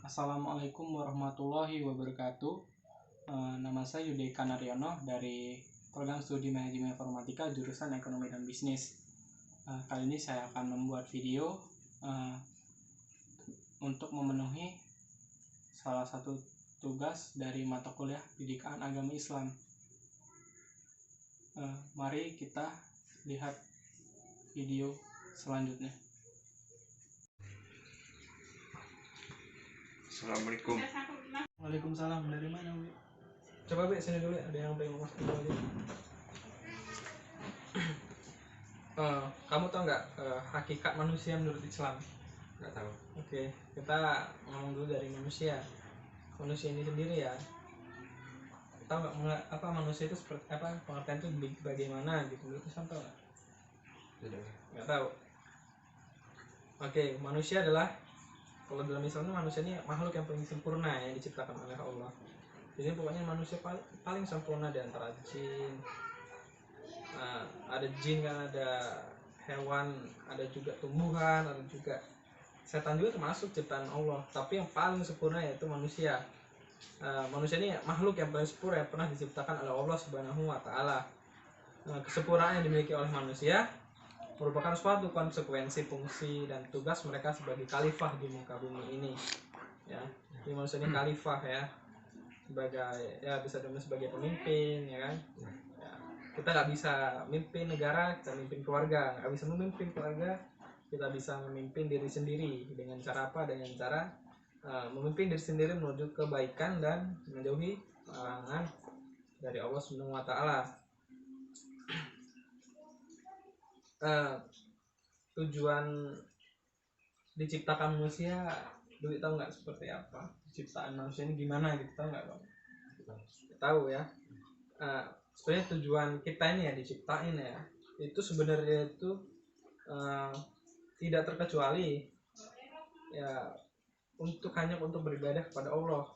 Assalamualaikum warahmatullahi wabarakatuh. Nama saya Yudeka Naryono dari Program Studi Manajemen Informatika jurusan Ekonomi dan Bisnis. Kali ini saya akan membuat video untuk memenuhi salah satu tugas dari mata kuliah Pendidikan Agama Islam. Mari kita lihat video selanjutnya. Assalamualaikum. Waalaikumsalam. Dari mana, Wi? Coba, Wi, sini dulu, ada yang pengen ngomong dulu aja. Kamu tahu nggak hakikat manusia menurut Islam? Nggak tahu. Oke, kita ngomong dulu dari manusia. Manusia ini sendiri ya. Tahu nggak apa manusia itu seperti apa? Pengertian itu bagaimana gitu? Menurut Islam tahu nggak? Tidak. Nggak tahu. Oke, manusia adalah, kalau dalam Islam manusia ini makhluk yang paling sempurna yang diciptakan oleh Allah. Jadi pokoknya manusia paling sempurna di antara jin. Ada jin kan, ada hewan, ada juga tumbuhan, ada juga setan juga termasuk ciptaan Allah. Tapi yang paling sempurna yaitu manusia. Manusia ini makhluk yang paling sempurna yang pernah diciptakan oleh Allah Subhanahu wa Ta'ala. Kesempurnaan yang dimiliki oleh manusia merupakan suatu konsekuensi fungsi dan tugas mereka sebagai khalifah di muka bumi ini, ya. Jadi manusia ini khalifah ya, sebagai ya bisa dibilang sebagai pemimpin, ya kan. Ya, kita nggak bisa memimpin negara, kita memimpin keluarga, nggak bisa memimpin keluarga, kita bisa memimpin diri sendiri dengan cara apa? Dengan cara memimpin diri sendiri menuju kebaikan dan menjauhi larangan dari Allah Subhanahu wa Ta'ala. Tujuan diciptakan manusia, dulu tahu nggak seperti apa? Ciptaan manusia ini gimana gitu, tahu nggak, Bang? Tahu ya. Sebenarnya tujuan kita ini ya diciptain ya, itu sebenarnya itu tidak terkecuali ya hanya untuk beribadah kepada Allah.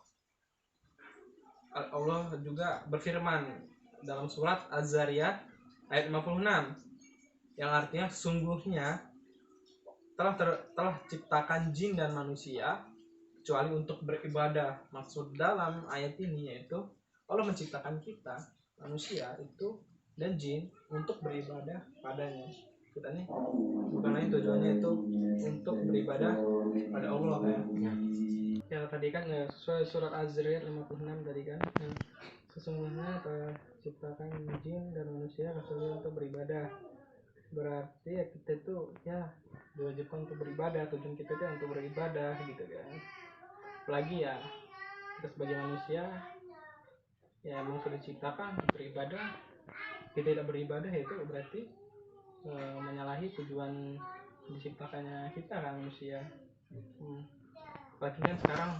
Allah juga berfirman dalam surat Az-Zariyat ayat 56 yang artinya sungguhnya telah ciptakan jin dan manusia kecuali untuk beribadah. Maksud dalam ayat ini yaitu Allah menciptakan kita manusia itu dan jin untuk beribadah padanya. Kita nih bukan lain tujuannya itu untuk beribadah pada Allah ya. Ya tadi kan sesuai surat Az-Zariyat 56 tadi kan, sesungguhnya telah ciptakan jin dan manusia kecuali untuk beribadah. Berarti ya kita itu ya diwajibkan untuk beribadah, tujuan kita itu untuk beribadah gitu kan. Apalagi ya kita sebagai manusia ya memang sudah diciptakan untuk beribadah. Kita tidak beribadah itu berarti menyalahi tujuan diciptakannya kita kan manusia. Apalagi kan sekarang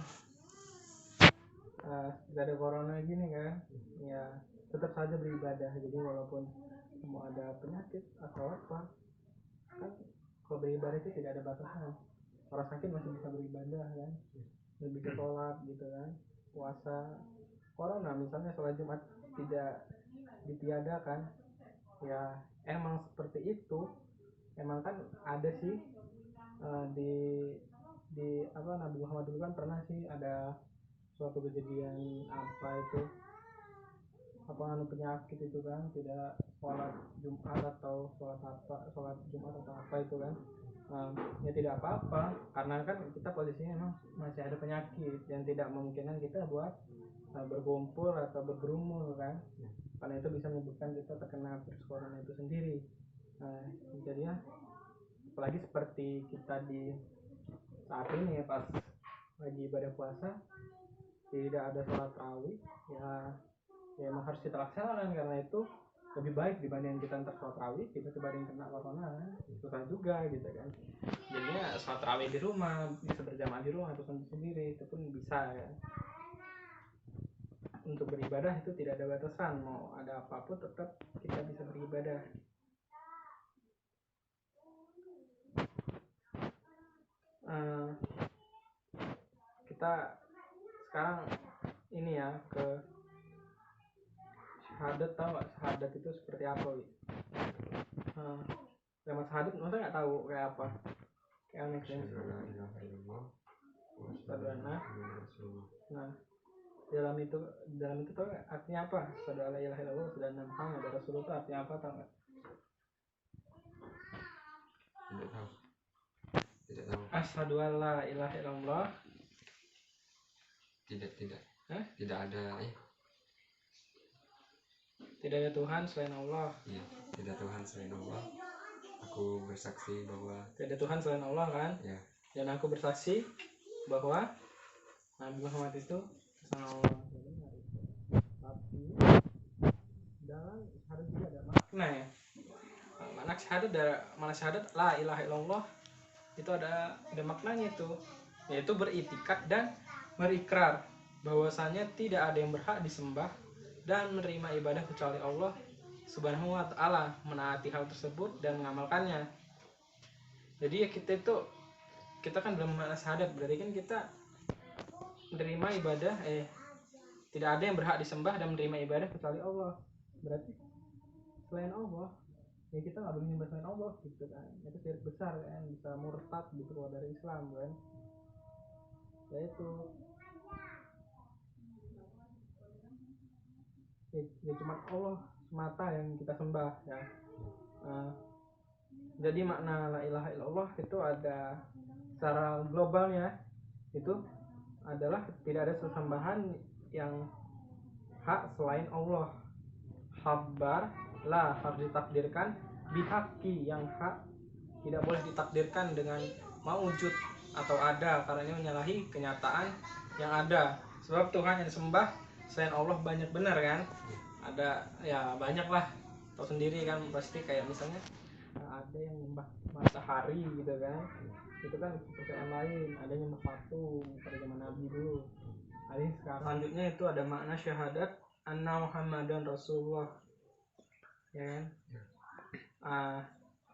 gak ada corona gini kan, ya tetap saja beribadah. Jadi walaupun mau ada penyakit atau apa kan, kalau beribadah itu tidak ada batasan. Orang sakit masih bisa beribadah kan, dan bisa sholat gitu kan, puasa. Corona misalnya sholat Jumat tidak ditiadakan, ya emang seperti itu. Emang kan ada sih di apa, Nabi Muhammad dulu kan pernah sih ada suatu kejadian apa itu, apa penyakit itu kan, tidak sholat Jumat atau sholat Jumat atau apa itu kan, ya tidak apa-apa karena kan kita posisinya memang masih ada penyakit yang tidak memungkinkan kita buat berkumpul atau berkerumun kan, karena itu bisa menyebabkan kita terkena virus corona itu sendiri. Jadinya apalagi seperti kita di saat ini pas lagi ibadah puasa tidak ada sholat tarawih, ya emang harus kita laksanakan karena itu lebih baik dibanding kita ntar sholat tarawih kita dibanding kena corona, susah juga gitu kan. Jadinya sholat tarawih di rumah, bisa berjamaah di rumah atau sendiri itu pun bisa ya. Untuk beribadah itu tidak ada batasan, mau ada apapun tetap kita bisa beribadah. Kita sekarang ini ya ke syahadat. Tahu nggak syahadat itu seperti apa, Wi? Zaman syahadat masa nggak tahu kayak apa? Kayak aneh kan? Asyhadu anna. Nah, dalam itu tuh artinya apa? Asyhadu alla ilaha illallah wa asyhadu anna Muhammadar Rasulullah itu artinya apa, tahu nggak? Tidak tahu. Tidak tahu. Asyhadu alla ilaha illallah. Tidak. Hah? Tidak ada. Tidak ada Tuhan selain Allah. Iya. Tidak Tuhan selain Allah. Aku bersaksi bahwa Tidak ada Tuhan selain Allah kan? ya. Dan aku bersaksi bahwa Nabi Muhammad itu utusan Allah. Tapi dalam syahadat juga ada makna ya. Makna syahadat la ilaha illallah itu ada maknanya itu, yaitu beriktikad dan berikrar bahwasanya tidak ada yang berhak disembah dan menerima ibadah kecuali Allah Subhanahu wa ta'ala, menaati hal tersebut dan mengamalkannya. Jadi ya kita kan belum makna syahadat, berarti kan kita menerima ibadah tidak ada yang berhak disembah dan menerima ibadah kecuali Allah. Berarti selain Allah ya kita nggak boleh menyembah selain Allah gitu kan. Itu syirik besar kan, bisa murtad gitu keluar dari Islam kan. Ya itu ya cuma Allah semata yang kita sembah ya. Jadi makna la ilaha illallah itu ada secara globalnya itu adalah tidak ada sesembahan yang hak selain Allah. Khabar la harus ditakdirkan, bihaqi yang hak tidak boleh ditakdirkan dengan mawujud atau ada, karena ini menyalahi kenyataan yang ada. Sebab Tuhan yang disembah selain Allah banyak benar kan? Ada ya banyak lah, tahu sendiri kan, pasti kayak misalnya ada yang nyembah matahari gitu kan, itu kan kepercayaan lain. Ada yang nyembah patung pada zaman Nabi dulu. Ada yang sekarang. Selanjutnya itu ada makna syahadat anna Muhammadan Rasulullah ya kan.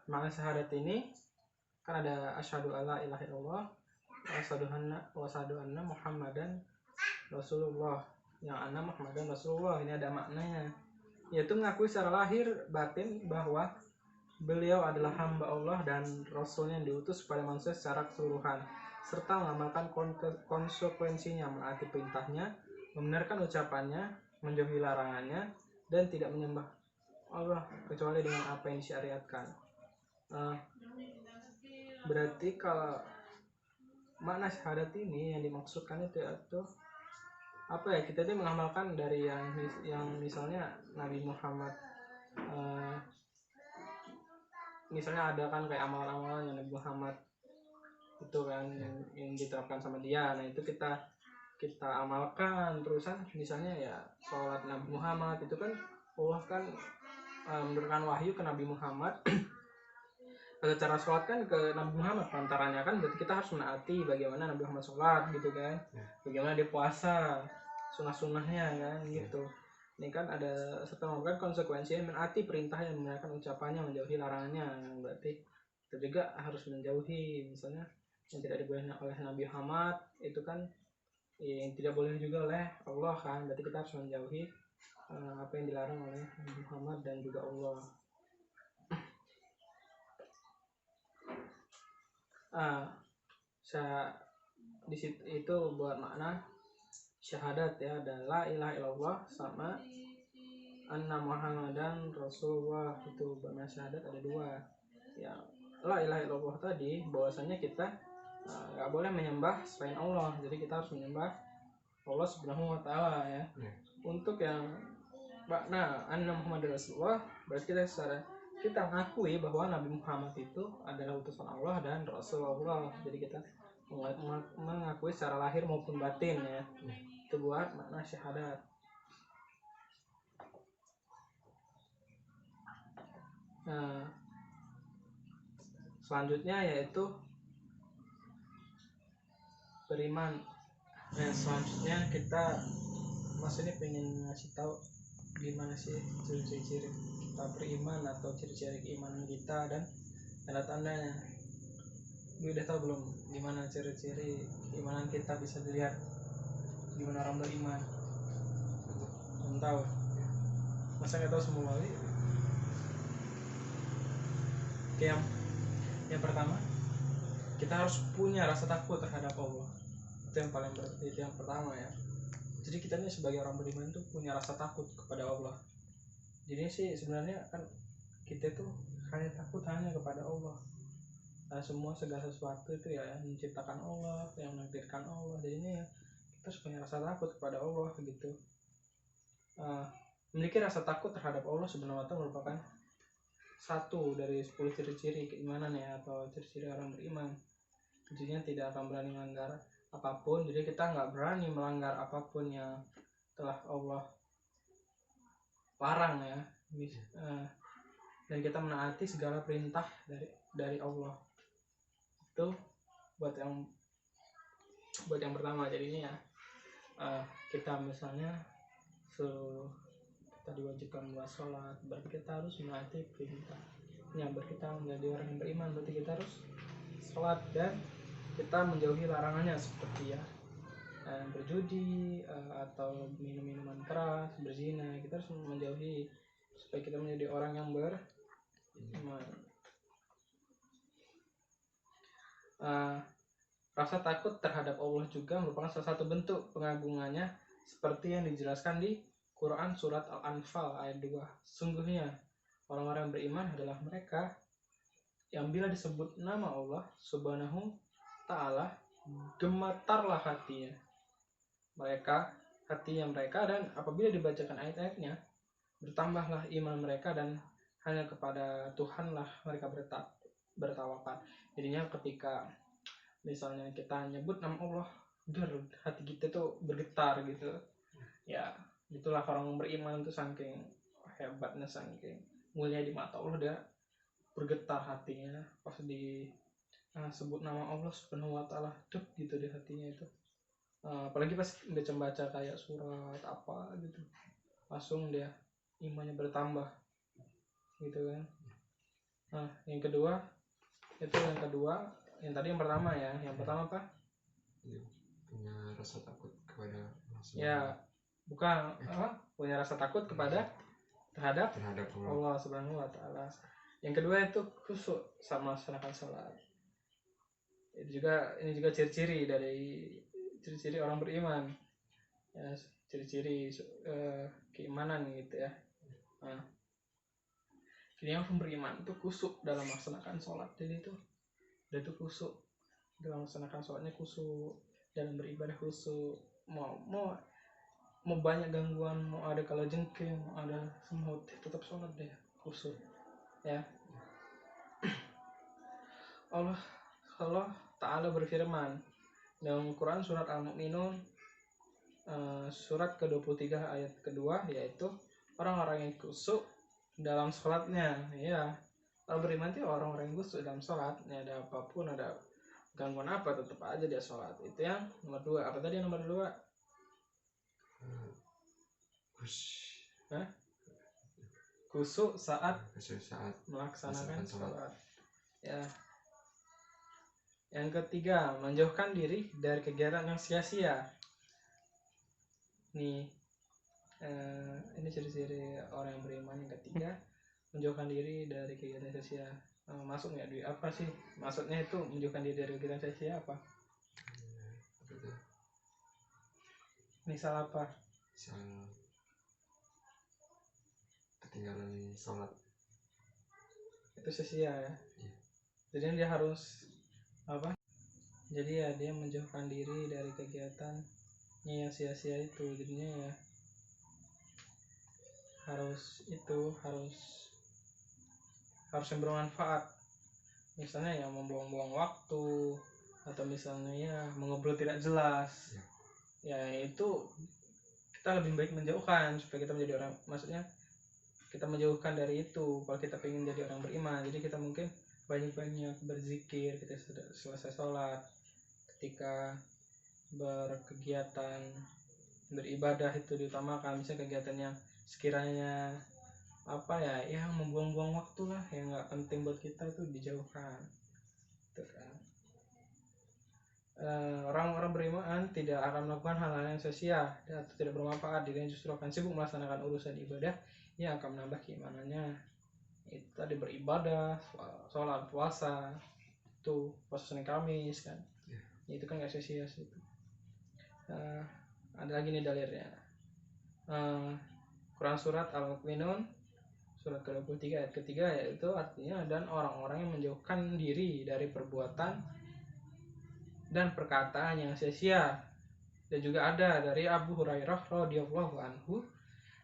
Makna syahadat ini kan ada asyhadu alla ilaha illallah wa asyhadu anna Muhammadan Rasulullah. Yang anna Muhammadan Rasulullah ini ada maknanya, yaitu mengakui secara lahir batin bahwa beliau adalah hamba Allah dan Rasulnya yang diutus kepada manusia secara keseluruhan, serta mengamalkan konsekuensinya, menaati perintahnya, membenarkan ucapannya, menjauhi larangannya, dan tidak menyembah Allah kecuali dengan apa yang disyariatkan. Berarti kalau makna syahadat ini yang dimaksudkan itu apa ya, kita itu mengamalkan dari yang misalnya Nabi Muhammad, misalnya ada kan kayak amalan-amalan yang Nabi Muhammad itu kan yang diterapkan sama dia. Nah itu kita amalkan terusan. Misalnya ya sholat Nabi Muhammad itu kan Allah kan menurunkan wahyu ke Nabi Muhammad. Pada cara sholat kan ke Nabi Muhammad antaranya kan, berarti kita harus menaati bagaimana Nabi Muhammad sholat gitu kan, bagaimana dia puasa, sunnah-sunnahnya kan gitu. Ini kan ada serta melakukan konsekuensinya, menaati perintahnya, mendengarkan ucapannya, menjauhi larangannya. Berarti kita juga harus menjauhi misalnya yang tidak dibolehkan oleh Nabi Muhammad itu kan yang tidak boleh juga oleh Allah kan. Berarti kita harus menjauhi apa yang dilarang oleh Nabi Muhammad dan juga Allah. Di situ itu buat makna syahadat ya, ada la ilaha illallah sama anna Muhammadan Rasulullah. Itu makna syahadat ada dua ya. La ilaha illallah tadi bahwasanya kita nggak boleh menyembah selain Allah, jadi kita harus menyembah Allah Subhanahu wa ta'ala ya. Untuk yang makna anna Muhammadan Rasulullah berarti kita mengakui bahwa Nabi Muhammad itu adalah utusan Allah dan Rasulullah. Jadi kita mengakui secara lahir maupun batin ya. Itu buat makna syahadat. Nah, selanjutnya yaitu beriman. Nah, selanjutnya kita ini pengen ngasih tahu gimana sih ciri-ciri kita beriman atau ciri-ciri keimanan kita dan tanda-tandanya. Lu udah tahu belum gimana ciri-ciri keimanan kita bisa dilihat gimana orang beriman? Belum tahu? Masa nggak tahu semua? Oke, yang pertama kita harus punya rasa takut terhadap Allah. Itu yang paling itu yang pertama ya. Jadi kita ini sebagai orang beriman tuh punya rasa takut kepada Allah. Jadi sih sebenarnya kan kita tuh hanya takut hanya kepada Allah. Nah, semua segala sesuatu itu ya yang menciptakan Allah, yang menakdirkan Allah. Jadinya ya kita harus punya rasa takut kepada Allah gitu. Memiliki rasa takut terhadap Allah Subhanahu wa Ta'ala merupakan satu dari 10 ciri-ciri keimanan ya, atau ciri-ciri orang beriman. Intinya tidak akan berani melanggar apapun. Jadi kita nggak berani melanggar apapun yang telah Allah larang ya. Dan kita menaati segala perintah dari Allah. Itu buat yang pertama. Jadinya ya kita misalnya kita diwajibkan membuat sholat, berarti kita harus menaati perintah. Kita menjadi orang yang beriman, berarti kita harus sholat dan kita menjauhi larangannya seperti ya berjudi atau minum minuman keras, berzina. Kita harus menjauhi supaya kita menjadi orang yang beriman. Rasa takut terhadap Allah juga merupakan salah satu bentuk pengagungannya, seperti yang dijelaskan di Quran surat Al-Anfal ayat 2. Sungguhnya orang-orang yang beriman adalah mereka yang bila disebut nama Allah Subhanahu Ta'ala gemetarlah hatinya mereka, dan apabila dibacakan ayat-ayatnya bertambahlah iman mereka, dan hanya kepada Tuhanlah mereka bertawakal. Jadinya ketika misalnya kita nyebut nama Allah, hati kita tuh bergetar gitu ya. Itulah orang beriman tuh, saking hebatnya, saking mulia di mata Allah, dia bergetar hatinya pas sebut nama Allah Subhanahu wa Ta'ala, dep gitu di hatinya itu. Apalagi pas baca kayak surat apa gitu, langsung dia imannya bertambah gitu kan. Yang kedua, yang tadi yang pertama ya. Yang pertama apa? Punya rasa takut kepada ya, bukan punya rasa takut terhadap Allah Subhanahu wa Ta'ala. Yang kedua itu khusyuk sama melaksanakan sholat. Ini juga ciri-ciri orang beriman ya, ciri-ciri keimanan gitu ya. Jadi yang beriman itu khusyuk dalam melaksanakan sholat. Jadi itu khusyuk dalam melaksanakan sholatnya, khusyuk dalam beribadah, khusyuk. Mau banyak gangguan, mau ada kalajengking, mau ada semut, tetap sholat deh, khusyuk ya. Allah Ta'ala berfirman dalam Quran surat Al-Mu'minun surat ke-23 ayat kedua, yaitu orang-orang yang khusyuk dalam sholatnya ya. Orang beriman itu orang-orang yang khusyuk dalam sholatnya, ada apapun, ada gangguan apa, tetap aja dia sholat. Itu yang nomor 2. Apa tadi yang nomor 2? Khusyuk saat melaksanakan sholat ya. Yang ketiga, menjauhkan diri dari kegiatan yang sia-sia. Ini ciri-ciri orang yang beriman. Yang ketiga, menjauhkan diri dari kegiatan sia-sia. Masuk nggak di apa sih maksudnya itu menjauhkan diri dari kegiatan sia-sia apa? Misal apa? Misal ketinggalan sholat, itu sia-sia ya. Jadi dia harus apa? Jadi ya dia menjauhkan diri dari kegiatan yang sia-sia itu. Jadinya ya harus yang bermanfaat. Misalnya ya membuang-buang waktu, atau misalnya ya mengobrol tidak jelas ya, itu kita lebih baik menjauhkan supaya kita menjadi orang, maksudnya kita menjauhkan dari itu kalau kita pengen jadi orang beriman. Jadi kita mungkin banyak-banyak berzikir kita sudah selesai sholat. Ketika berkegiatan beribadah itu diutamakan. Misalnya kegiatan yang sekiranya apa ya, yang membuang-buang waktu lah, yang nggak penting buat kita, itu dijauhkan gitu kan. Orang-orang beriman tidak akan melakukan hal-hal yang sia-sia atau tidak bermanfaat. Dirinya justru akan sibuk melaksanakan urusan ibadah yang akan menambah keimanannya. Itu tadi beribadah, sholat, puasa, itu puasa Senin Kamis kan. Itu kan nggak sia-sia sih itu. Eh, ada lagi nih dalilnya. Quran surat Al-Mu'minun surat ke-23 ayat ketiga, yaitu artinya dan orang-orang yang menjauhkan diri dari perbuatan dan perkataan yang sia-sia. Dan juga ada dari Abu Hurairah radhiyallahu anhu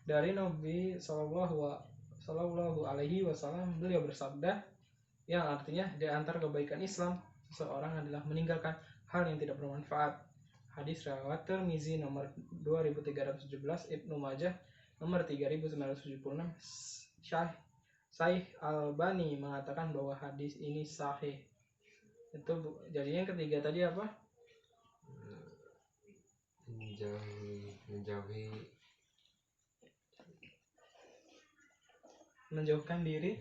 dari Nabi sallallahu alaihi wasallam, beliau bersabda, yang artinya di antara kebaikan Islam seseorang adalah meninggalkan hal yang tidak bermanfaat. Hadis riwayat Tirmizi nomor 2317, Ibnu Majah nomor 3976. Syekh Albani mengatakan bahwa hadis ini sahih. Itu jadinya ketiga tadi apa? Menjauhkan diri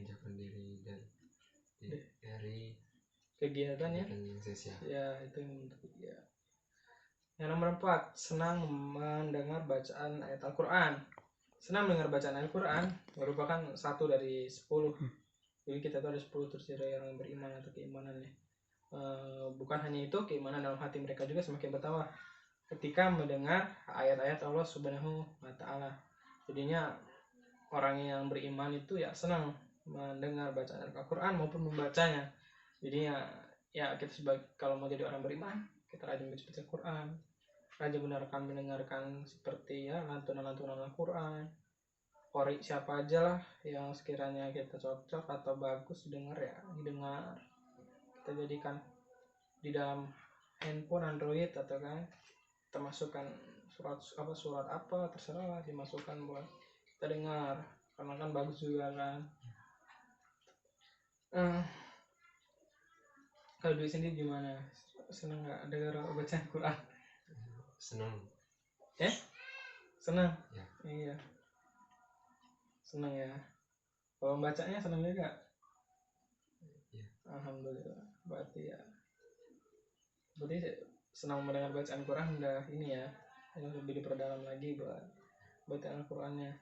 dari kegiatan ya. yang sia-sia. Ya, itu yang ketiga. Yang nomor 4, senang mendengar bacaan ayat Al-Quran. Senang mendengar bacaan Al-Quran merupakan satu dari 10. Jadi kita tuh ada 10 terciri yang beriman atau keimanannya. Bukan hanya itu, keimanan dalam hati mereka juga semakin bertambah ketika mendengar ayat-ayat Allah Subhanahu wa Ta'ala. Jadinya orang yang beriman itu ya senang mendengar bacaan Al-Quran maupun membacanya. Jadi ya kita sebagai, kalau mau jadi orang beriman, kita rajin baca Al-Quran, rajin mendengarkan seperti ya lantunan-lantunan Al-Quran. Qori siapa aja lah yang sekiranya kita cocok atau bagus didengar, ya didengar. Kita jadikan di dalam handphone Android atau kan kita masukkan surat apa terserah dimasukkan buat kita dengar, karena kan bagus juga kan. Kalau Dwi sendiri gimana? Senang nggak dengar bacaan Quran? Senang. Senang? Ya. Iya. Senang ya. Kalau membacanya senang juga? Ya. Alhamdulillah. Berarti senang mendengar bacaan Quran udah ini ya, yang lebih diperdalam lagi buat bacaan Qurannya.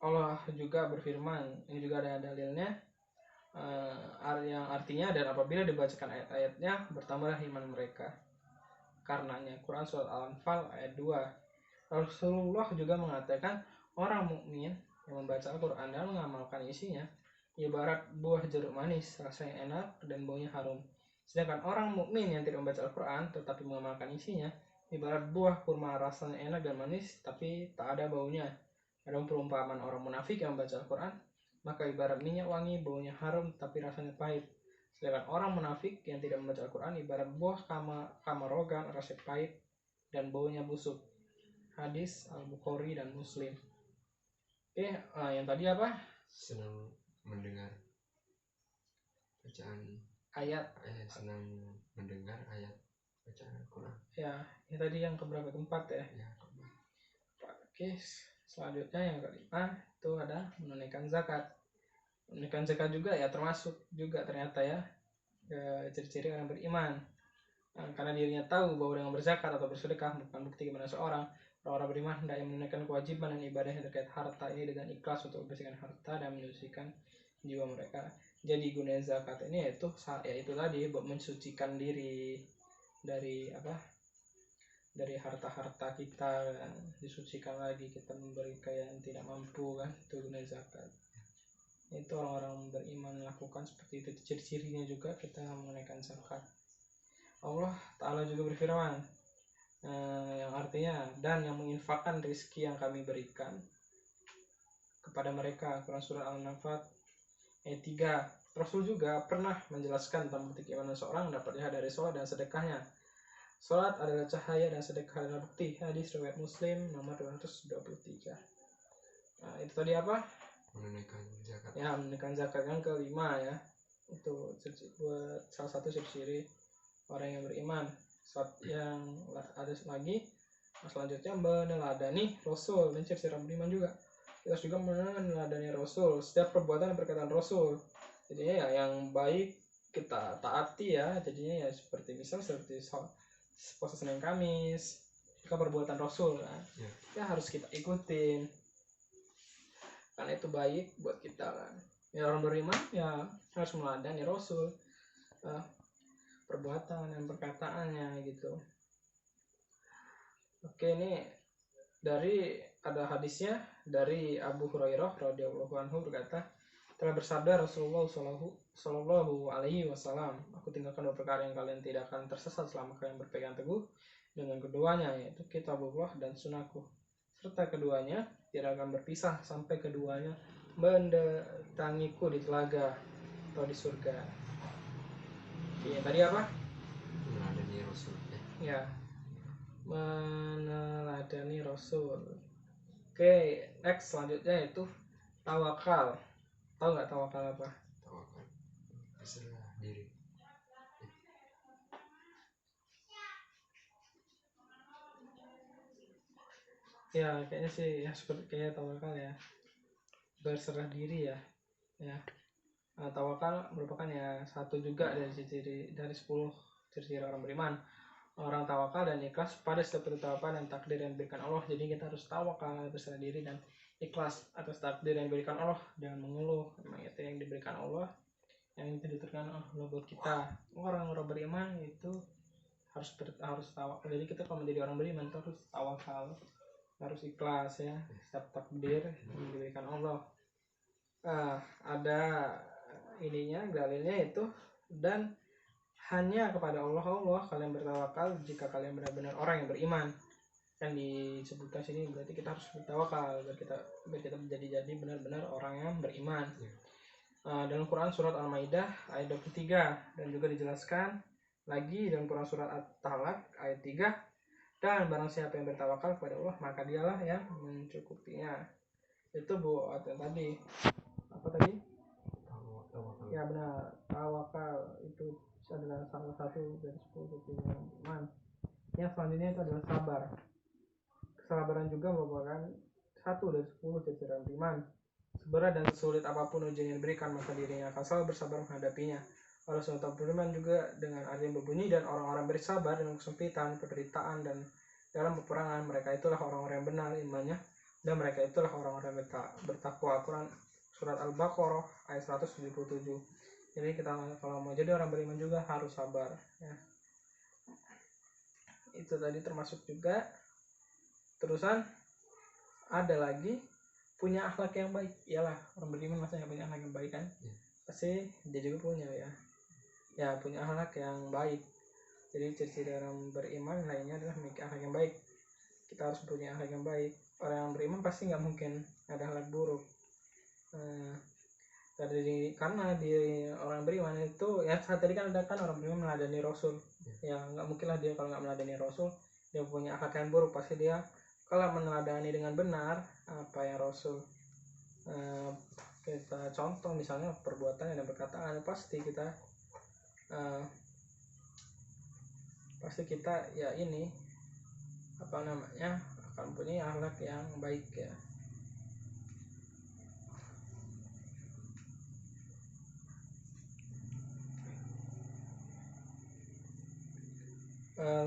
Allah juga berfirman, ini juga ada dalilnya, yang artinya dan apabila dibacakan ayat-ayatnya bertambahlah iman mereka. Karenanya Quran surat Al-Anfal ayat 2. Rasulullah juga mengatakan orang mukmin yang membaca Al-Quran dan mengamalkan isinya ibarat buah jeruk manis, rasanya enak dan baunya harum. Sedangkan orang mukmin yang tidak membaca Al-Quran tetapi mengamalkan isinya ibarat buah kurma, rasanya enak dan manis tapi tak ada baunya. Ada perumpamaan orang munafik yang membaca Al-Quran, maka ibarat minyak wangi, baunya harum tapi rasanya pahit. Sedangkan orang munafik yang tidak membaca Al-Quran ibarat buah kamarogan, rasanya pahit dan baunya busuk. Hadis Al-Bukhari dan Muslim. Oke, yang tadi apa? Senang mendengar bacaan ayat. Senang mendengar ayat bacaan Al-Quran. Ya, ini tadi yang keberapa, keempat ya? Ya, Oke, selanjutnya yang kelima itu ada menunaikan zakat. Menunaikan zakat juga ya termasuk juga ternyata ya ciri-ciri orang beriman. Karena dirinya tahu bahwa dengan berzakat atau bersedekah bukan bukti kepada seorang. Orang beriman hendaknya menunaikan kewajiban dan ibadah yang terkait harta ini dengan ikhlas untuk membersihkan harta dan menyucikan jiwa mereka. Jadi guna zakat ini yaitu tadi mensucikan diri dari harta-harta kita, kan? Disucikan lagi, kita memberi ke yang tidak mampu, kan? Itu guna zakat. Itu orang-orang beriman melakukan seperti itu. Ciri-cirinya juga kita menunaikan zakat. Allah Ta'ala juga berfirman, yang artinya dan yang menginfakkan rezeki yang kami berikan kepada mereka. Quran surah Al-Anfal ayat 3. Rasul juga pernah menjelaskan tentang bukti keimanan seorang dapat dilihat dari sholat dan sedekahnya. Sholat adalah cahaya dan sedekah adalah bukti. Hadis riwayat Muslim nomor 223. Nah, itu tadi apa? Menunaikan zakat. Ya, menunaikan zakat yang kelima ya. Itu buat salah satu ciri-ciri orang yang beriman. Yang ada lagi selanjutnya meneladani Rasul, dan ciri orang beriman juga. Kita juga meneladani Rasul, setiap perbuatan dan perkataan Rasul. Jadinya ya yang baik kita taati ya. Jadinya ya seperti puasa Senin Kamis, itu perbuatan Rasul kan. Ya harus kita ikutin. Karena itu baik buat kita kan. Ya orang beriman ya harus meneladani Rasul. perbuatan dan perkataannya gitu. Oke, ini ada hadisnya dari Abu Hurairah radhiyallahu anhu berkata, telah bersabda Rasulullah Shallallahu Alaihi Wasallam, aku tinggalkan dua perkara yang kalian tidak akan tersesat selama kalian berpegang teguh dengan keduanya, yaitu kitabullah dan sunnahku, serta keduanya tidak akan berpisah sampai keduanya mendatangiku di telaga atau di surga. Oke, tadi apa? meladeni Rasul Ya, meneladani Rasul. Oke, next selanjutnya itu tawakal. Tahu nggak tawakal apa? tawakal berserah diri. Ya, kayaknya sih ya seperti kayak tawakal ya. Berserah diri ya. Ya. Nah, tawakal merupakan ya satu juga dari ciri dari 10 ciri orang beriman. Orang tawakal dan ikhlas pada setiap ketetapan dan takdir yang diberikan Allah. Jadi kita harus tawakal, berserah diri dan ikhlas atas takdir yang diberikan Allah, jangan mengeluh. Memang itu yang diberikan Allah, yang ditentukan Allah buat kita. Orang-orang beriman itu harus tawakal. Jadi kita kalau menjadi orang beriman itu harus tawakal, harus ikhlas ya setiap takdir yang diberikan Allah. Ada ininya dalilnya itu, dan hanya kepada Allah kalian bertawakal jika kalian benar-benar orang yang beriman. Yang disebutkan sini berarti kita harus bertawakal biar kita menjadi benar-benar orang yang beriman. Dalam Quran surat Al-Maidah ayat 23, dan juga dijelaskan lagi dalam Quran surat At-Talaq ayat 3, dan barang siapa yang bertawakal kepada Allah maka dialah yang mencukupinya. Itu buat yang tadi. Apa tadi? Tawakal. Ya benar, tawakal itu adalah salah satu dari 10 ciri orang beriman. Yang selanjutnya itu adalah sabar. Kesabaran juga merupakan satu dari 10 ciri orang beriman. Seberat dan sulit apapun ujian yang diberikan, maka dirinya akan selalu bersabar menghadapinya. Allah SWT beriman juga dengan ayat yang berbunyi, dan orang-orang bersabar dengan kesempitan, penderitaan, dan dalam peperangan, mereka itulah orang-orang yang benar imannya, dan mereka itulah orang-orang yang bertakwa. Quran surat Al-Baqarah ayat 177. Jadi kita kalau mau jadi orang beriman juga harus sabar ya. Itu tadi termasuk juga. Terusan ada lagi punya akhlak yang baik. Iyalah, orang beriman masa punya akhlak yang baik kan? Pasti dia juga punya ya punya akhlak yang baik. Jadi ciri-ciri orang beriman lainnya adalah memiliki akhlak yang baik. Kita harus punya akhlak yang baik. Orang yang beriman pasti nggak mungkin ada akhlak buruk. Karena di orang beriman itu ya saat tadi kan ada kan orang beriman meladani Rasul. Ya nggak mungkin lah dia kalau nggak meladani Rasul dia punya akhlak yang buruk. Pasti dia kalau meneladani dengan benar apa yang Rasul kita contoh, misalnya perbuatan dan perkataan, pasti kita ya ini apa namanya akan punya akhlak yang baik ya.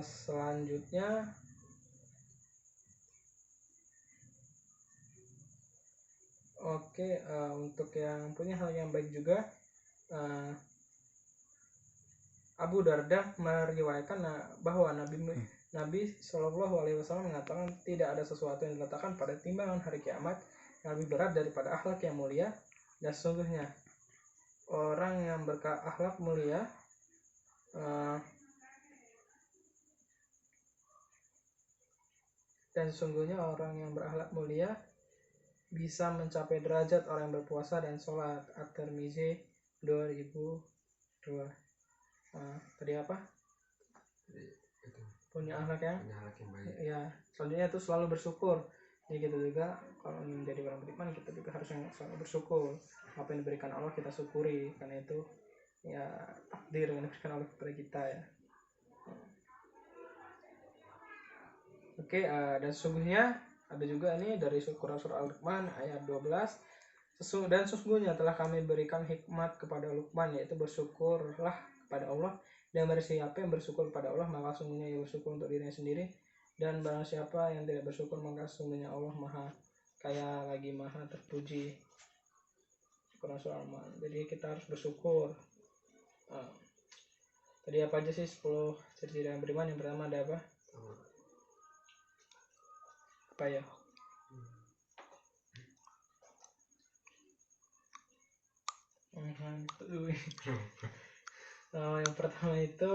Selanjutnya untuk yang punya hal yang baik juga, Abu Darda meriwayatkan bahwa Nabi Shallallahu Alaihi Wasallam mengatakan tidak ada sesuatu yang diletakkan pada timbangan hari kiamat yang lebih berat daripada akhlak yang mulia, dan sesungguhnya orang yang berakhlak mulia bisa mencapai derajat orang yang berpuasa dan sholat. At-Tirmizi 2002. Tadi apa? Punya akhlak yang baik. Ya, selanjutnya itu selalu bersyukur. Jadi kita juga kalau menjadi orang beriman kita juga harus selalu bersyukur. Apa yang diberikan Allah kita syukuri, karena itu ya takdir yang diberikan Allah kepada kita ya. Dan sesungguhnya ada juga ini dari surah Al-Luqman ayat 12. Dan sesungguhnya telah kami berikan hikmat kepada Luqman, yaitu bersyukurlah kepada Allah, dan barang siapa yang bersyukur kepada Allah maka sungguhnya ia bersyukur untuk dirinya sendiri, dan barang siapa yang tidak bersyukur maka sungguhnya Allah maha kaya lagi maha terpuji. Surah Al-Luqman. Jadi kita harus bersyukur. Tadi apa aja sih 10 ciri-ciri orang beriman? Yang pertama ada apa? Apa ya? Yang pertama itu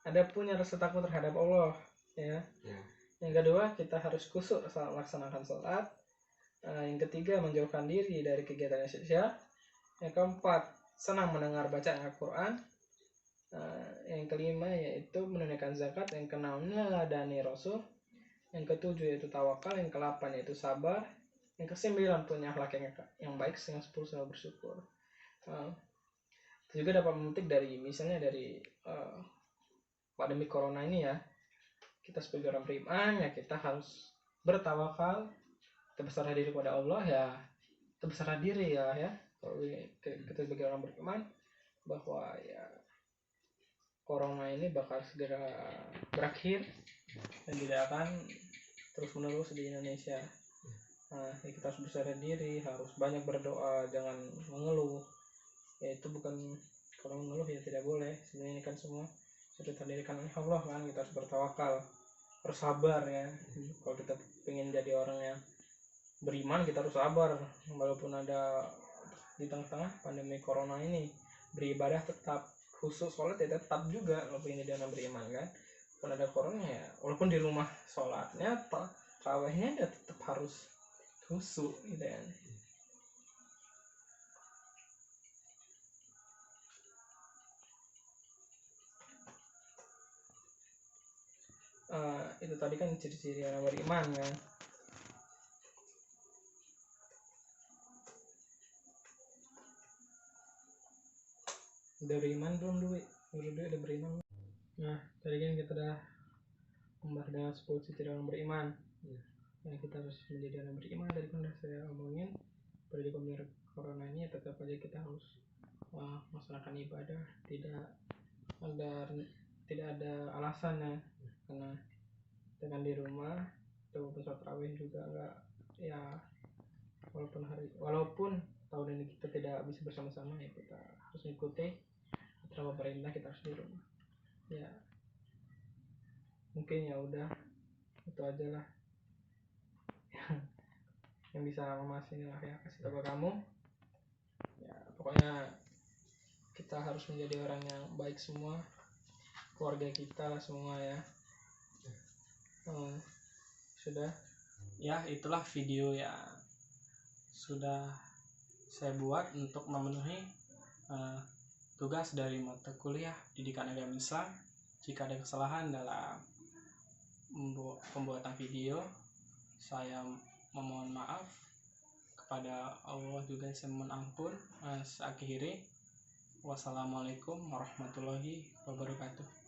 ada punya rasa takut terhadap Allah, ya. Yang kedua, kita harus khusyuk saat melaksanakan sholat. Yang ketiga, menjauhkan diri dari kegiatan sosial. Yang keempat, senang mendengar bacaan Al-Quran. Yang kelima yaitu menunaikan zakat. Yang keenam, meneladani Rasul. Yang ketujuh yaitu tawakal. Yang kedelapan yaitu sabar. Yang kesembilan, punya akhlak yang baik. Yang 10, selalu bersyukur. Itu juga dapat memetik dari misalnya dari pandemi corona ini ya, kita sebagai orang beriman ya kita harus bertawakal, kita berserah diri kepada Allah ya, kita berserah diri ya kalau kita sebagai orang beriman bahwa ya corona ini bakal segera berakhir dan tidak akan terus menerus di Indonesia. Ya kita harus berserah diri, harus banyak berdoa, jangan mengeluh. Ya itu bukan, kalau mengeluh ya tidak boleh. Sebenarnya ini kan semua sudah terdirikan oleh Allah kan, kita harus bertawakal, harus sabar ya. Kalau kita pengen jadi orang yang beriman, kita harus sabar walaupun ada di tengah-tengah pandemi corona ini. Beribadah tetap, khusus sholat ya tetap juga kalau pengen jadi orang beriman kan. Walaupun ada corona ya, walaupun di rumah sholatnya tarawehnya ya tetap harus khusyuk gitu ya. Itu tadi kan ciri-ciri orang beriman kan. Udah beriman belum Dwi? Udah beriman. Nah tadi kan kita udah membahas dengan 10 ciri orang beriman. Nah kita harus menjadi orang beriman. Tadi kan udah saya omongin, pada di corona ini tetap aja kita harus melaksanakan ibadah, tidak ada alasan ya, karena dengan di rumah atau sholat tarawih juga enggak ya, walaupun tahun ini kita tidak bisa bersama-sama ya kita harus mengikuti aturan pemerintah, kita harus di rumah ya. Mungkin ya udah itu aja lah yang bisa Mas inilah ya kasih tahu ke kamu ya. Pokoknya kita harus menjadi orang yang baik semua, keluarga kita semua ya. Sudah ya, itulah video yang sudah saya buat untuk memenuhi tugas dari mata kuliah Pendidikan Agama Islam. Jika ada kesalahan dalam pembuatan video, saya memohon maaf. Kepada Allah juga saya mohon ampun. Saya akhiri. Wassalamualaikum warahmatullahi wabarakatuh.